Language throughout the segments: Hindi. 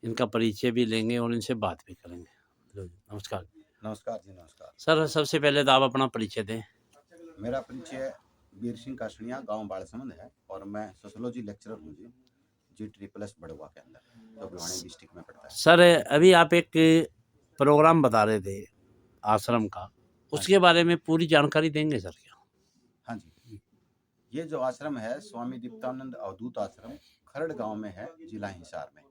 इनका परिचय भी लेंगे और इनसे बात भी करेंगे। नमस्कार। नमस्कार जी, नमस्कार। सर, सबसे पहले तो आप अपना परिचय दें। मेरा परिचय वीर सिंह कासनिया, गांव बाड़समंद है और मैं सोशियोलॉजी लेक्चरर हूँ जी, जी बड़वा के अंदर, जो भिवानी डिस्ट्रिक्ट में पड़ता है। सर, अभी आप एक प्रोग्राम बता रहे थे आश्रम का, उसके बारे में पूरी जानकारी देंगे सर क्या? हाँ जी, ये जो आश्रम है स्वामी दीप्तानंद अवधूत आश्रम खरड़ गांव में है, जिला हिसार में।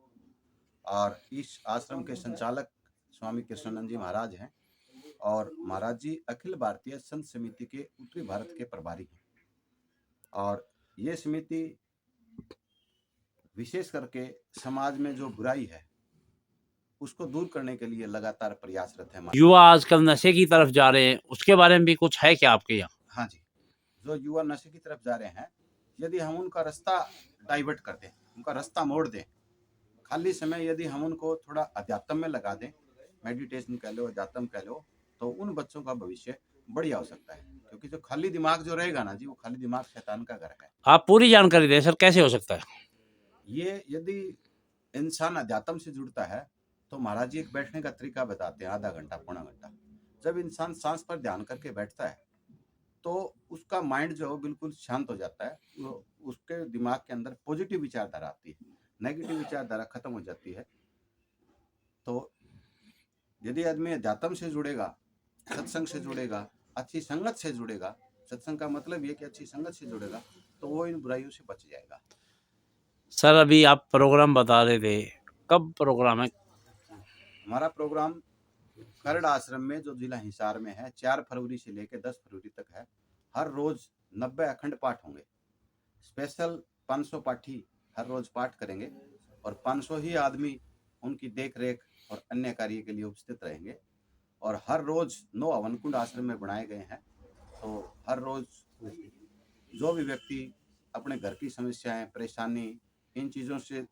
और इस आश्रम के संचालक स्वामी कृष्णानंद जी महाराज हैं और महाराज जी अखिल भारतीय संत समिति के उत्तरी भारत के प्रभारी हैं। और ये समिति विशेष करके समाज में जो बुराई है उसको दूर करने के लिए लगातार प्रयासरत है। युवा आजकल नशे की तरफ जा रहे हैं, उसके बारे में भी कुछ है क्या आपके यहाँ? हाँ जी, जो युवा नशे की तरफ जा रहे हैं, यदि हम उनका रास्ता डाइवर्ट कर दें, उनका रास्ता मोड़ दें, खाली समय यदि हम उनको थोड़ा अध्यात्म में लगा दें, मेडिटेशन कह लो, अध्यात्म कह लो, तो उन बच्चों का भविष्य बढ़िया हो सकता है। क्योंकि जो खाली दिमाग जो रहेगा ना जी, वो खाली दिमाग शैतान का घर है। आप पूरी जानकारी दें सर, कैसे हो सकता है? ये यदि इंसान अध्यात्म से जुड़ता है तो महाराज जी एक बैठने का तरीका बताते हैं, आधा घंटा पौना घंटा। जब इंसान सांस पर ध्यान करके बैठता है तो उसका माइंड जो है बिल्कुल शांत हो जाता है, उसके दिमाग के अंदर पॉजिटिव विचारधारा आती है, नेगेटिव विचारधारा खत्म हो जाती है। तो यदि आदमी अध्यात्म से जुड़ेगा, सत्संग से जुड़ेगा, अच्छी संगत से जुड़ेगा, सत्संग का मतलब ये कि अच्छी संगत से जुड़ेगा, तो वो इन बुराइयों से बच जाएगा। सर, अभी आप प्रोग्राम बता रहे थे, कब प्रोग्राम है? हमारा प्रोग्राम खरड़ आश्रम में जो जिला हिसार में है 4 फरवरी से लेकर 10 फरवरी तक है। हर रोज 90 अखंड पाठ होंगे। स्पेशल 500 पाठी हर रोज पाठ करेंगे और 500 ही आदमी उनकी देख रेख और अन्य कार्य के लिए उपस्थित रहेंगे। और हर रोज 9 हवन कुंड आश्रम में बनाए गए हैं। तो हर रोज जो भी व्यक्ति अपने घर की समस्याएं, परेशानी, इन चीज़ों से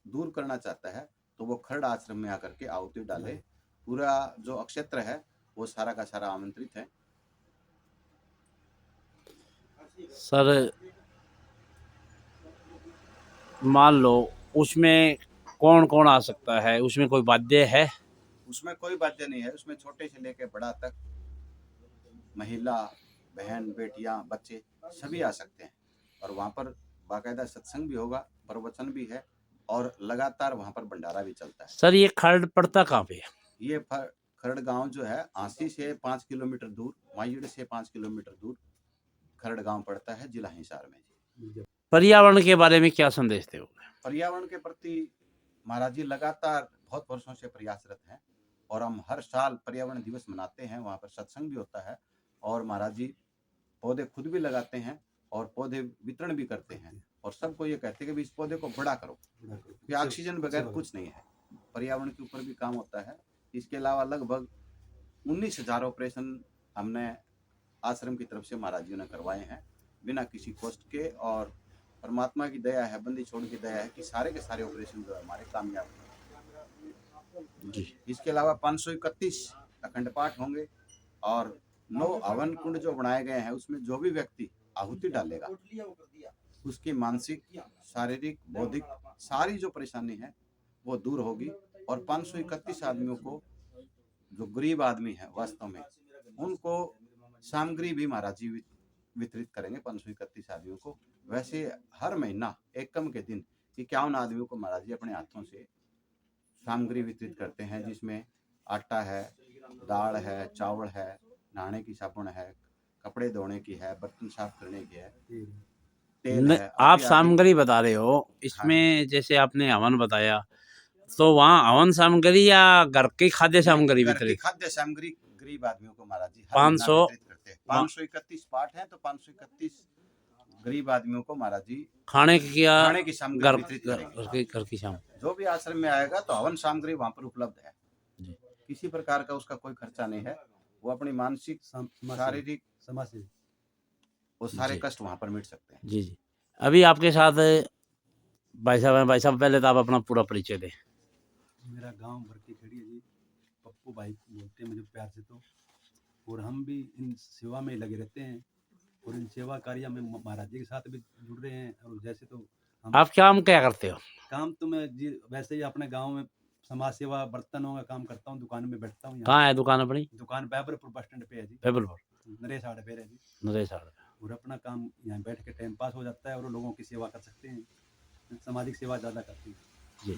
दूर करना चाहता है तो वो खरड़ आश्रम में आकर के आहुति डाले। पूरा जो अक्षेत्र है वो सारा का सारा आमंत्रित है। सर, मान लो उसमें कौन कौन आ सकता है, उसमें कोई वाद्य है? उसमें कोई बाध्य नहीं है, उसमें छोटे से लेके बड़ा तक, महिला, बहन, बेटियां, बच्चे सभी आ सकते हैं। और वहाँ पर बाकायदा सत्संग भी होगा, प्रवचन भी है और लगातार वहाँ पर भंडारा भी चलता है। सर, ये खरड़ पड़ता कहाँ पे है? ये खरड़ गांव जो है आंसी से 5 किलोमीटर दूर, मायूड़ से 5 किलोमीटर दूर खरड़ गांव पड़ता है, जिला हिसार में। पर्यावरण के बारे में क्या संदेश दोगे? पर्यावरण के प्रति महाराज जी लगातार बहुत वर्षों से प्रयासरत हैं और हम हर साल पर्यावरण दिवस मनाते हैं। वहाँ पर सत्संग भी होता है और महाराज जी पौधे खुद भी लगाते हैं और पौधे वितरण भी करते हैं और सबको ये कहते हैं कि इस पौधे को बड़ा करो, क्योंकि ऑक्सीजन बगैर कुछ नहीं है। पर्यावरण के ऊपर भी काम होता है। इसके अलावा लगभग 19,000 ऑपरेशन हमने आश्रम की तरफ से महाराज जी ने करवाए हैं बिना किसी कॉस्ट के। और परमात्मा की दया है, बंदी छोड़ की दया है कि सारे के सारे ऑपरेशन जो है हमारे कामयाब हुए जी। इसके अलावा 531 अखंड पाठ होंगे और 9 हवन कुंड जो बनाए गए हैं उसमें जो भी व्यक्ति आहुति डालेगा उसकी मानसिक, शारीरिक, बौद्धिक सारी जो परेशानी है वो दूर होगी। और 531 आदमियों को, जो गरीब आदमी है वास्तव में, उनको सामग्री भी महाराज जी वितरित करेंगे 531 आदमियों को। वैसे हर महीना एकम के दिन 51 आदमियों को महाराज जी अपने हाथों से सामग्री वितरित करते हैं, जिसमें आटा है, दाल है, चावल है, नहाने की साबुन है, कपड़े धोने की है, बर्तन साफ करने की है, तेल है, आप आदि आदि। सामग्री बता रहे हो, हाँ जी। इसमें जैसे आपने हवन बताया, तो वहाँ हवन सामग्री या घर की खाद्य सामग्री घर की वितरित? खाद्य सामग्री गरीब आदमियों को महाराज जी हर महीना 500 वितरित करते हैं। 531 पाठ है तो 531 गरीब आदमियों को महाराज जी खाने की या खाने की सामग्री घर वितरित करेंगे। घर की शाम? जो भी आश्रम में आएगा तो हवन सामग्री वहाँ पर उपलब्ध है जी। किसी प्रकार का उसका कोई खर्चा नहीं है। वो अपनी मानसिक, शारीरिक वो सारे कष्ट वहाँ पर मिट सकते हैं। जी जी। अभी आपके साथ भाई साहब हैं। भाई साहब, पहले तो आप अपना पूरा परिचय दें। मेरा गांव भरती खड़ी है जी, पप्पू भाई बोलते हैं मुझे प्यार से तो। और हम भी इन सेवा में लगे रहते हैं और इन सेवा कार्य में महाराज जी के साथ भी जुड़ रहे हैं। और जैसे तो आप काम क्या करते हो? काम तो मैं जी वैसे ही अपने गाँव में समाज सेवा बर्तनों का काम करता हूँ, दुकान में बैठता हूँ यहाँ। कहाँ है दुकान अपनी? दुकान बैबरपुर बस स्टैंड पे है जी, फेबरपुर, नरेश हार्डवेयर है जी। नरेश हार्डवेयर। और अपना काम यहाँ बैठ के टाइम पास हो जाता है और लोगों की सेवा कर सकते हैं। सामाजिक सेवा ज़्यादा करते हैं। जी।